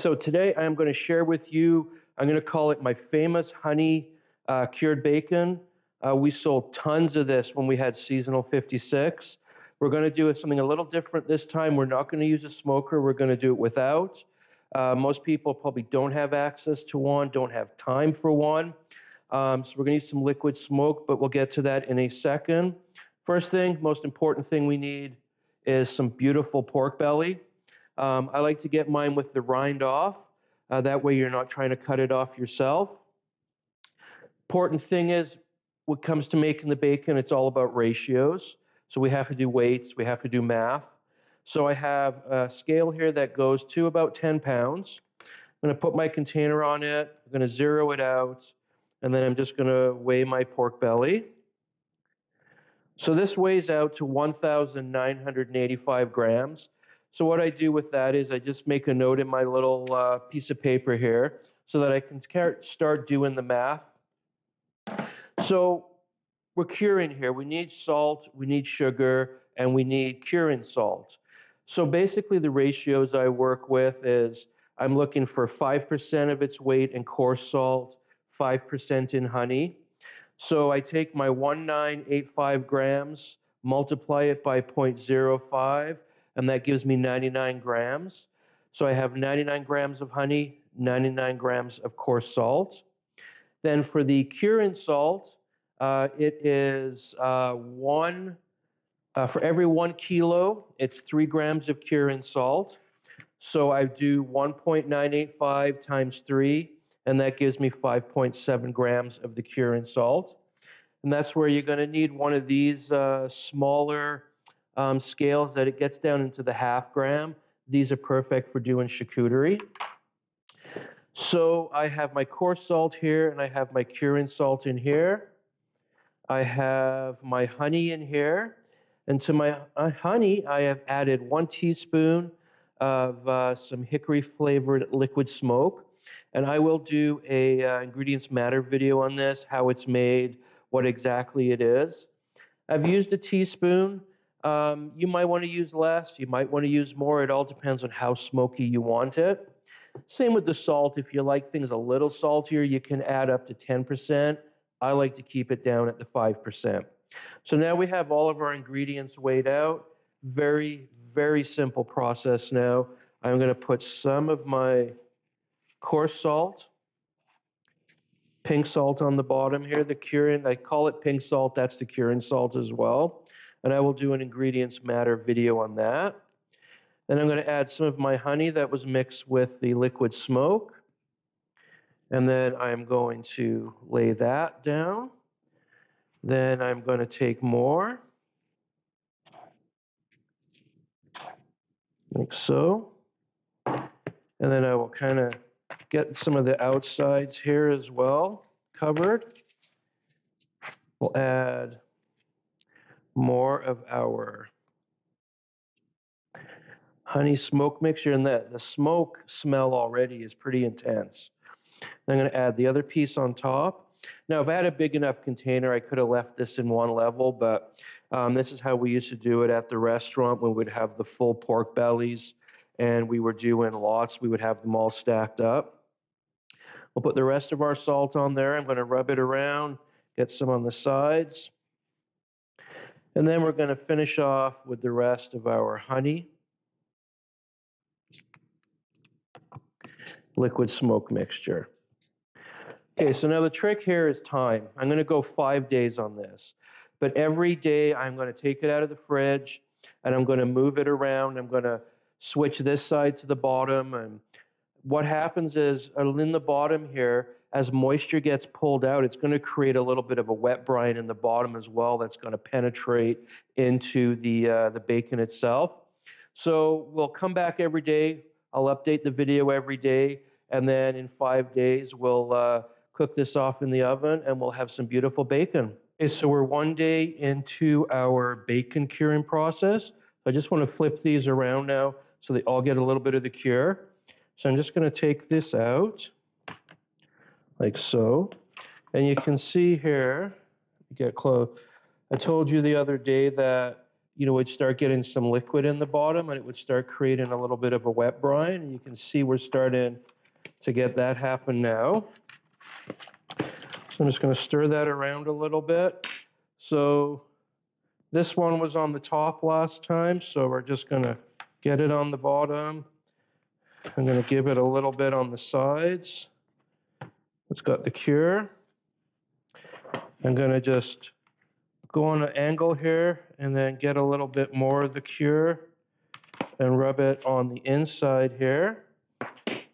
So today I am going to share with you, I'm going to call it my famous honey cured bacon. We sold tons of this when we had seasonal 56. We're going to do something a little different this time. We're not going to use a smoker. We're going to do it without. Most people probably don't have access to one, don't have time for one. So we're going to use some liquid smoke, but we'll get to that in a second. First thing, most important thing we need is some beautiful pork belly. I like to get mine with the rind off. That way you're not trying to cut it off yourself. Important thing is, when it comes to making the bacon, it's all about ratios. So we have to do weights, we have to do math. So I have a scale here that goes to about 10 pounds. I'm going to put my container on it, I'm going to zero it out, and then I'm just going to weigh my pork belly. So this weighs out to 1,985 grams. So what I do with that is I just make a note in my little piece of paper here so that I can start doing the math. So we're curing here. We need salt, we need sugar, and we need curing salt. So basically the ratios I work with is I'm looking for 5% of its weight in coarse salt, 5% in honey. So I take my 1985 grams, multiply it by 0.05, and that gives me 99 grams. So I have 99 grams of honey, 99 grams of coarse salt. Then for the curing salt, it is for every 1 kilo, it's 3 grams of curing salt. So I do 1.985 times 3, and that gives me 5.7 grams of the curing salt. And that's where you're going to need one of these smaller scales that it gets down into the half gram. These are perfect for doing charcuterie. So I have my coarse salt here, and I have my curing salt in here. I have my honey in here. And to my honey, I have added 1 teaspoon of some hickory-flavored liquid smoke. And I will do a Ingredients Matter video on this, how it's made, what exactly it is. I've used a teaspoon. You might want to use less. You might want to use more. It all depends on how smoky you want it. Same with the salt. If you like things a little saltier, you can add up to 10%. I like to keep it down at the 5%. So now we have all of our ingredients weighed out. Very, very simple process now. I'm going to put some of my coarse salt, pink salt on the bottom here, the curing, I call it pink salt, that's the curing salt as well. And I will do an Ingredients Matter video on that. Then I'm going to add some of my honey that was mixed with the liquid smoke. And then I'm going to lay that down. Then I'm going to take more, like so. And then I will kind of get some of the outsides here as well covered. We'll add more of our honey smoke mixture, and the smoke smell already is pretty intense. I'm going to add the other piece on top. Now, if I had a big enough container, I could have left this in one level, but this is how we used to do it at the restaurant when we would have the full pork bellies, and we were doing lots. We would have them all stacked up. We'll put the rest of our salt on there. I'm going to rub it around, get some on the sides. And then we're going to finish off with the rest of our honey, liquid smoke mixture. Okay, so now the trick here is time. I'm going to go 5 days on this. But every day I'm going to take it out of the fridge and I'm going to move it around. I'm going to switch this side to the bottom. And what happens is in the bottom here, as moisture gets pulled out, it's going to create a little bit of a wet brine in the bottom as well that's going to penetrate into the bacon itself. So we'll come back every day. I'll update the video every day. And then in 5 days, we'll cook this off in the oven and we'll have some beautiful bacon. Okay, so we're 1 day into our bacon curing process. I just want to flip these around now so they all get a little bit of the cure. So I'm just going to take this out like so. And you can see here, get close. I told you the other day that would start getting some liquid in the bottom, and it would start creating a little bit of a wet brine. And you can see we're starting to get that happen now. So I'm just going to stir that around a little bit. So this one was on the top last time, so we're just going to get it on the bottom. I'm going to give it a little bit on the sides. It's got the cure. I'm going to just go on an angle here and then get a little bit more of the cure and rub it on the inside here.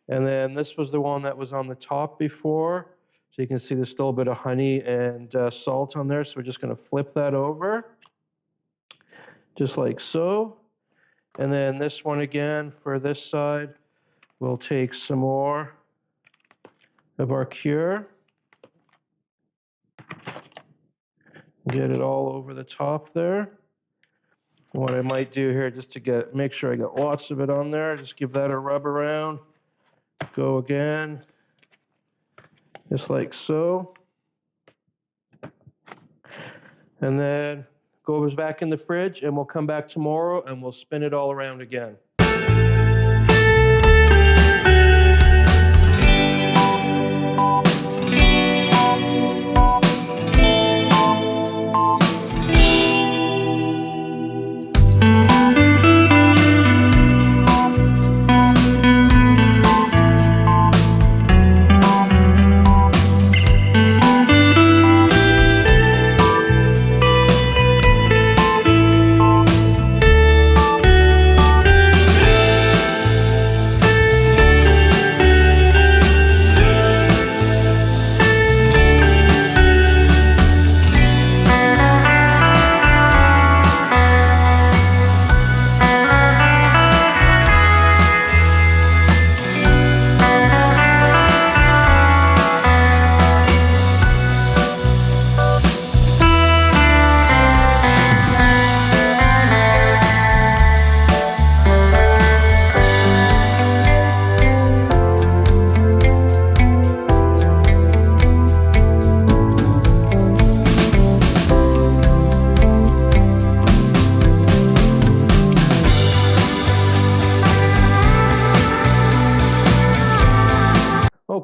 And then this was the one that was on the top before. So you can see there's still a bit of honey and salt on there. So we're just going to flip that over, just like so. And then this one again for this side, we'll take some more of our cure. Get it all over the top there. What I might do here, just to make sure I got lots of it on there, just give that a rub around. Go again, just like so. And then goes back in the fridge, and we'll come back tomorrow and we'll spin it all around again.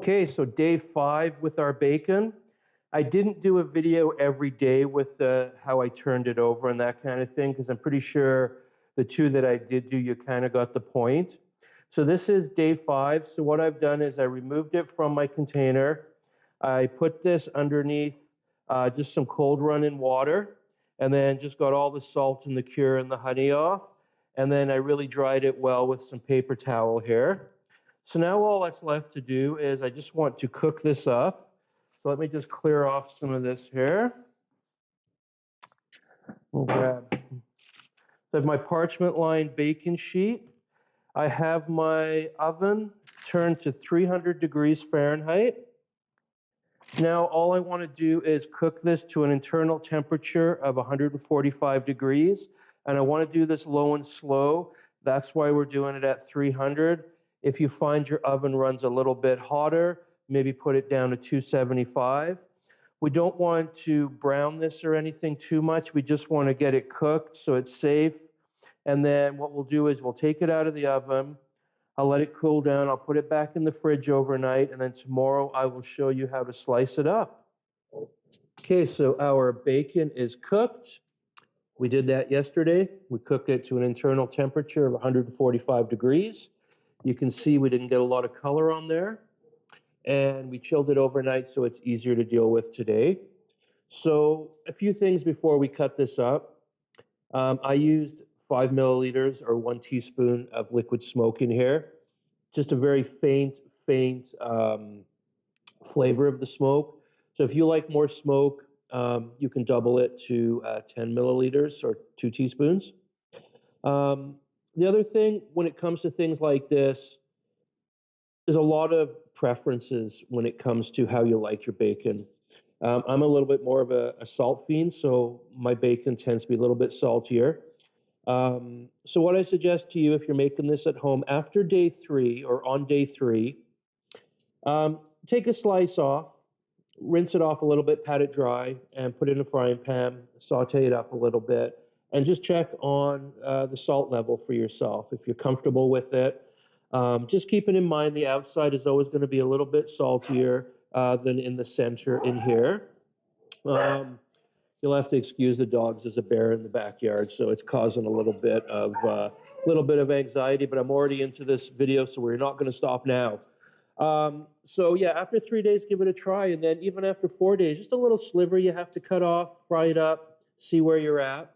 Okay, so day 5 with our bacon. I didn't do a video every day with how I turned it over and that kind of thing, because I'm pretty sure the 2 that I did do, you kind of got the point. So this is day 5. So what I've done is I removed it from my container. I put this underneath just some cold running water, and then just got all the salt and the cure and the honey off. And then I really dried it well with some paper towel here. So now all that's left to do is I just want to cook this up. So let me just clear off some of this here. We'll grab, I have my parchment lined bacon sheet. I have my oven turned to 300 degrees Fahrenheit. Now all I want to do is cook this to an internal temperature of 145 degrees. And I want to do this low and slow. That's why we're doing it at 300. If you find your oven runs a little bit hotter, maybe put it down to 275. We don't want to brown this or anything too much. We just want to get it cooked so it's safe. And then what we'll do is we'll take it out of the oven. I'll let it cool down. I'll put it back in the fridge overnight. And then tomorrow I will show you how to slice it up. Okay, so our bacon is cooked. We did that yesterday. We cooked it to an internal temperature of 145 degrees. You can see we didn't get a lot of color on there. And we chilled it overnight so it's easier to deal with today. So a few things before we cut this up. I used 5 milliliters or 1 teaspoon of liquid smoke in here. Just a very faint flavor of the smoke. So if you like more smoke, you can double it to 10 milliliters or 2 teaspoons. The other thing, when it comes to things like this, there's a lot of preferences when it comes to how you like your bacon. I'm a little bit more of a salt fiend, so my bacon tends to be a little bit saltier. So what I suggest to you, if you're making this at home, after day 3 or on day 3, take a slice off, rinse it off a little bit, pat it dry, and put it in a frying pan, saute it up a little bit, and just check on the salt level for yourself. If you're comfortable with it, just keeping in mind the outside is always going to be a little bit saltier than in the center in here. You'll have to excuse the dogs. There's a bear in the backyard, so it's causing a little bit of anxiety. But I'm already into this video, so we're not going to stop now. So yeah, after 3 days, give it a try, and then even after 4 days, just a little sliver you have to cut off, fry it up, see where you're at.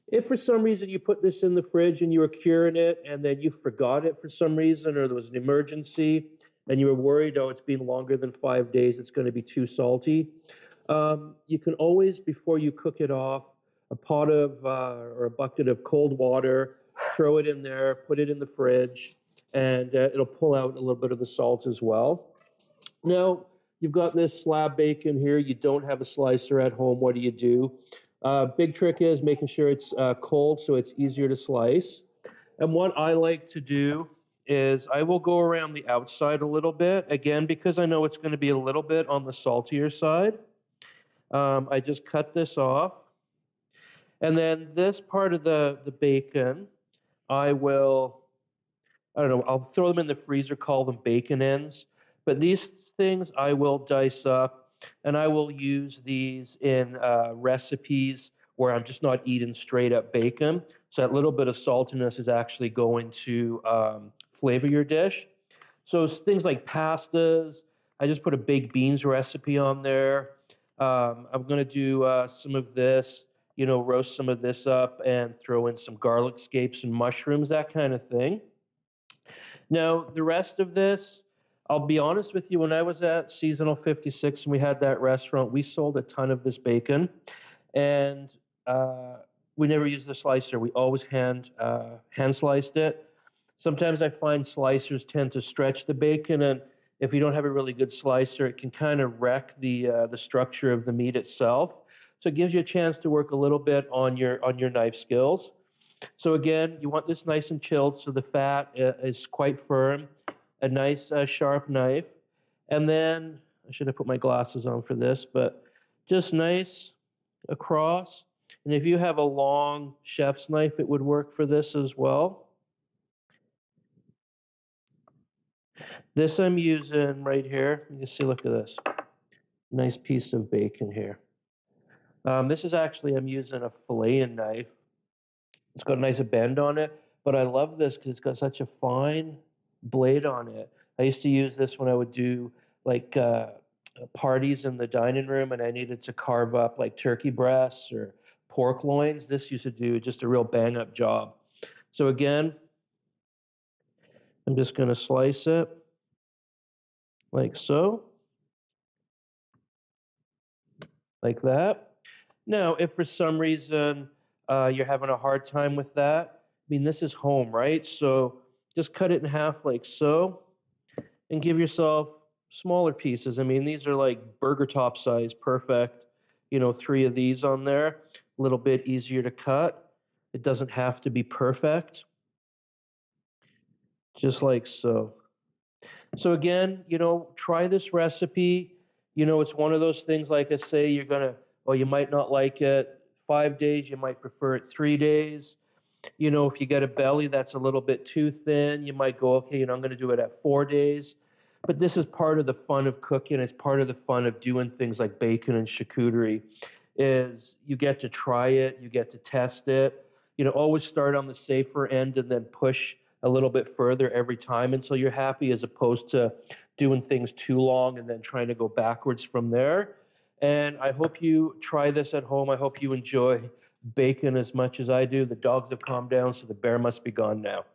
If for some reason you put this in the fridge and you were curing it and then you forgot it for some reason, or there was an emergency and you were worried, oh, it's been longer than 5 days, it's going to be too salty, you can always, before you cook it off, a pot of or a bucket of cold water, throw it in there, put it in the fridge, and it'll pull out a little bit of the salt as well. Now, you've got this slab bacon here. You don't have a slicer at home. What do you do? Big trick is making sure it's cold so it's easier to slice. And what I like to do is I will go around the outside a little bit, again, because I know it's going to be a little bit on the saltier side. I just cut this off. And then this part of the bacon, I will, I don't know, I'll throw them in the freezer, call them bacon ends. But these things I will dice up, and I will use these in recipes where I'm just not eating straight up bacon. So that little bit of saltiness is actually going to flavor your dish. So things like pastas, I just put a baked beans recipe on there. I'm going to do some of this, roast some of this up and throw in some garlic scapes and mushrooms, that kind of thing. Now, the rest of this, I'll be honest with you, when I was at Seasonal 56 and we had that restaurant, we sold a ton of this bacon, and we never used the slicer. We always hand sliced it. Sometimes I find slicers tend to stretch the bacon, and if you don't have a really good slicer, it can kind of wreck the structure of the meat itself. So it gives you a chance to work a little bit on your knife skills. So again, you want this nice and chilled so the fat is quite firm, a nice sharp knife. And then, I should have put my glasses on for this, but just nice across. And if you have a long chef's knife, it would work for this as well. This I'm using right here. You can see, look at this. Nice piece of bacon here. This is actually, I'm using a filleting knife. It's got a nice bend on it, but I love this because it's got such a fine blade on it. I used to use this when I would do like parties in the dining room and I needed to carve up like turkey breasts or pork loins. This used to do just a real bang up job. So again, I'm just going to slice it like so, like that. Now, if for some reason you're having a hard time with that, I mean, this is home, right? So just cut it in half like so and give yourself smaller pieces. I mean, these are like burger top size, perfect. 3 of these on there, a little bit easier to cut. It doesn't have to be perfect, just like so. So again, try this recipe. It's one of those things, like I say, you might not like it 5 days, you might prefer it 3 days. If you get a belly that's a little bit too thin, you might go, okay, I'm going to do it at 4 days. But this is part of the fun of cooking. It's part of the fun of doing things like bacon and charcuterie, is you get to try it, you get to test it. Always start on the safer end and then push a little bit further every time until you're happy, as opposed to doing things too long and then trying to go backwards from there. And I hope you try this at home. I hope you enjoy bacon as much as I do. The dogs have calmed down, so the bear must be gone now.